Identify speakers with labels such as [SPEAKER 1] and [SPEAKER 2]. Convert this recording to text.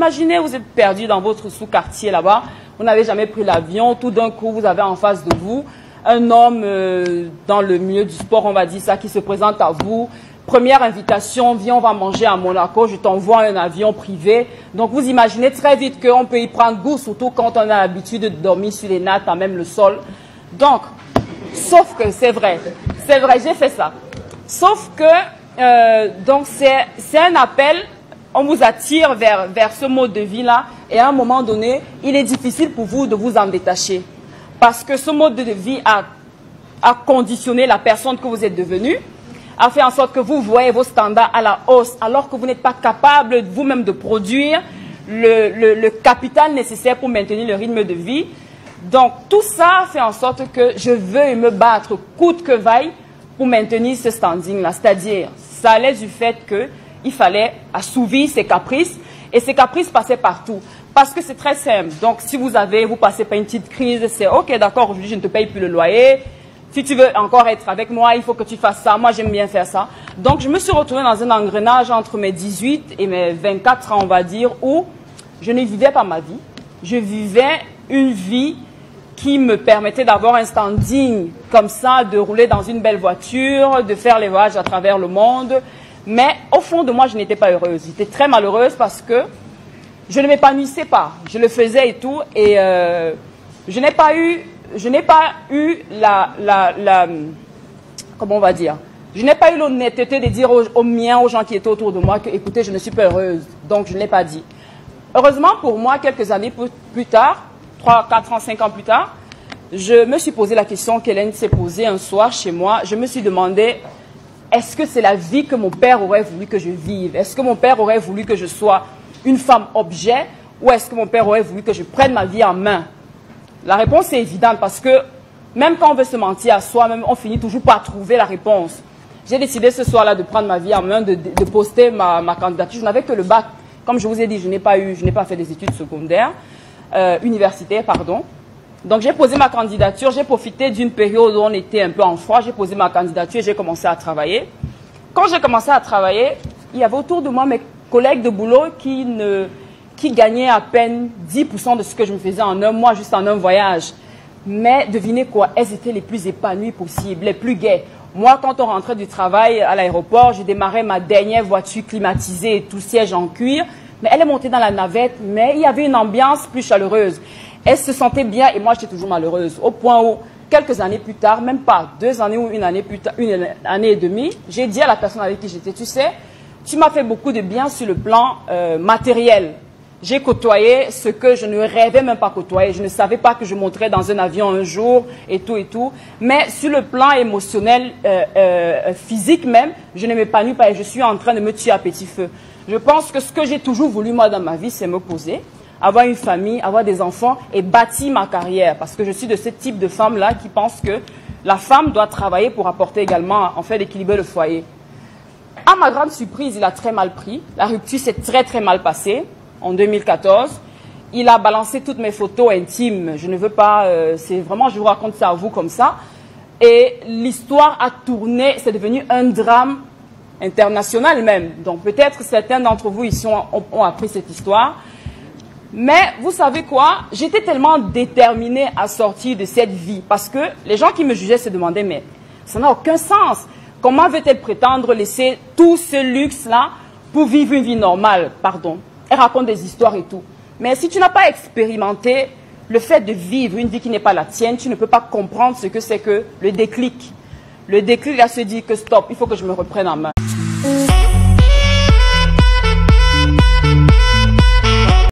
[SPEAKER 1] Imaginez, vous êtes perdu dans votre sous-quartier là-bas, vous n'avez jamais pris l'avion, tout d'un coup, vous avez en face de vous un homme dans le milieu du sport, on va dire ça, qui se présente à vous. Première invitation, viens, on va manger à Monaco, je t'envoie un avion privé. Donc, vous imaginez très vite qu'on peut y prendre goût, surtout quand on a l'habitude de dormir sur les nattes, à même le sol. Donc, sauf que c'est vrai, j'ai fait ça. Sauf que, donc, c'est un appel, on vous attire vers ce mode de vie-là, et à un moment donné, il est difficile pour vous de vous en détacher. Parce que ce mode de vie a conditionné la personne que vous êtes devenue, a fait en sorte que vous voyez vos standards à la hausse, alors que vous n'êtes pas capable vous-même de produire le capital nécessaire pour maintenir le rythme de vie. Donc, tout ça fait en sorte que je veux me battre coûte que vaille pour maintenir ce standing-là. C'est-à-dire, ça allait du fait qu'il fallait assouvir ses caprices, et ces caprices passaient partout. Parce que c'est très simple. Donc, si vous passez par une petite crise, c'est OK, d'accord, aujourd'hui, je ne te paye plus le loyer. Si tu veux encore être avec moi, il faut que tu fasses ça. Moi, j'aime bien faire ça. Donc, je me suis retrouvée dans un engrenage entre mes 18 et mes 24 ans, on va dire, où je ne vivais pas ma vie. Je vivais une vie qui me permettait d'avoir un standing comme ça, de rouler dans une belle voiture, de faire les voyages à travers le monde. Mais au fond de moi, je n'étais pas heureuse. J'étais très malheureuse parce que je ne m'épanouissais pas. Je le faisais et tout. Et je n'ai pas eu comment on va dire, je n'ai pas eu l'honnêteté de dire aux miens, aux gens qui étaient autour de moi que, écoutez, je ne suis pas heureuse. Donc, je ne l'ai pas dit. Heureusement pour moi, quelques années plus tard, 3, 4 ans, 5 ans plus tard, je me suis posé la question qu'Hélène s'est posée un soir chez moi. Je me suis demandé, est-ce que c'est la vie que mon père aurait voulu que je vive? Est-ce que mon père aurait voulu que je sois une femme objet, ou est-ce que mon père aurait voulu que je prenne ma vie en main? La réponse est évidente parce que même quand on veut se mentir à soi-même, on finit toujours par trouver la réponse. J'ai décidé ce soir-là de prendre ma vie en main, de poster ma candidature. Je n'avais que le bac. Comme je vous ai dit, je n'ai pas fait des études secondaires, universitaires, pardon. Donc j'ai posé ma candidature, j'ai profité d'une période où on était un peu en froid, j'ai posé ma candidature et j'ai commencé à travailler. Quand j'ai commencé à travailler, il y avait autour de moi mes collègues de boulot qui gagnaient à peine 10% de ce que je me faisais en un mois, juste en un voyage. Mais devinez quoi, elles étaient les plus épanouies possibles, les plus gaies. Moi, quand on rentrait du travail à l'aéroport, je démarrais ma dernière voiture climatisée et tout siège en cuir. Mais elle est montée dans la navette, mais il y avait une ambiance plus chaleureuse. Elle se sentait bien et moi, j'étais toujours malheureuse. Au point où, quelques années plus tard, même pas 2 années ou une année plus tard, une année et demie, j'ai dit à la personne avec qui j'étais, tu sais, tu m'as fait beaucoup de bien sur le plan matériel. J'ai côtoyé ce que je ne rêvais même pas côtoyer. Je ne savais pas que je monterais dans un avion un jour et tout et tout. Mais sur le plan émotionnel, physique même, je ne m'épanouis pas et je suis en train de me tuer à petit feu. Je pense que ce que j'ai toujours voulu moi dans ma vie, c'est me poser, avoir une famille, avoir des enfants et bâtir ma carrière. Parce que je suis de ce type de femme-là qui pense que la femme doit travailler pour apporter également, en fait, d'équilibrer le foyer. À ma grande surprise, il a très mal pris. La rupture s'est très très mal passée. En 2014, il a balancé toutes mes photos intimes. Je ne veux pas, c'est vraiment, je vous raconte ça à vous comme ça. Et l'histoire a tourné, c'est devenu un drame international même. Donc peut-être certains d'entre vous ici ont appris cette histoire. Mais vous savez quoi? J'étais tellement déterminée à sortir de cette vie parce que les gens qui me jugeaient se demandaient, mais ça n'a aucun sens. Comment veut-elle prétendre laisser tout ce luxe-là pour vivre une vie normale? Pardon. Elle raconte des histoires et tout. Mais si tu n'as pas expérimenté le fait de vivre une vie qui n'est pas la tienne, tu ne peux pas comprendre ce que c'est que le déclic. Le déclic à se dire que stop, il faut que je me reprenne en main.